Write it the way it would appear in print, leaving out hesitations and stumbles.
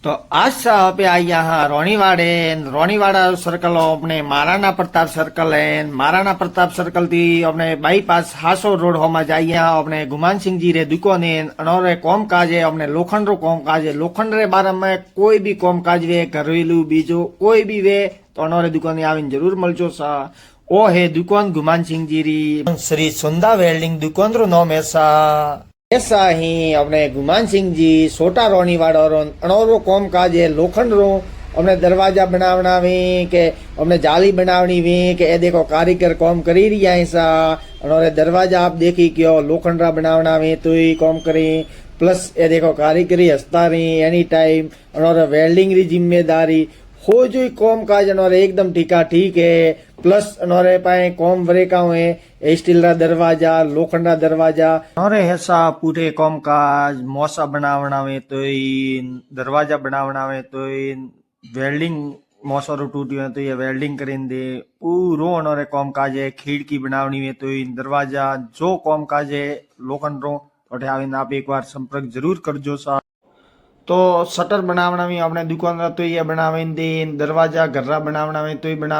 तो आज साहब आई यहाँ रोनीवाड़े रोनीवाड़ा सर्कल अपने महाराणा प्रताप सर्कल है महाराणा प्रताप सर्कल थी अपने बाईपास हासो रोड होमा जाइए अपने गुमान सिंह जी रे दुकान है अनोरे कॉम काज है अपने लोखंड रो कॉम काज है लोखंड रे बारे में कोई भी कॉम काज वे घरेलू बीजो कोई भी वे तो अनोरे दुकान आवीने जरूर मलजो सा ओ है दुकान गुमान सिंह जी री श्री सुंदा वेल्डिंग दुकान रो नाम ऐसा ऐसा ही अपने गुमान सिंह जी छोटा रोनी वाड़ो अणोरो कॉम काज है लोखंड रो हमने दरवाजा बनावना वी के हमने जाली बनावनी वी के ए देखो कारीगर कॉम करी रिया ऐसा अणोरे दरवाजा आप देखी क्यों लोखंड रा बनावना वी तो ही कॉम करी प्लस ए देखो कारीगरी हस्ता रही एनी टाइम अणोरे वेल्डिंग री जिम्मेदारी हो जो कॉम काज अनोरे एकदम ठीका ठीक है प्लस अनोरे पाए कॉम वरेका हुए स्टील रा दरवाजा लोखंड रा दरवाजा अनोरे ऐसा पूरे कॉम काज मोसा बनावना हुए तो दरवाजा बनावना हुए तो वेल्डिंग मोसरो टूटियो तो ये वेल्डिंग करीन दे पूरो अनोरे कॉम काज है खिड़की बनावनी हुए तो दरवाजा जो कॉम काज है लोखंड रो तो आवीने आप एक बार संपर्क जरूर करजो सा तो शटर बनावना भी अपने दुकान तो ये बनावे दे दरवाजा घर्रा बनावना तो ही बना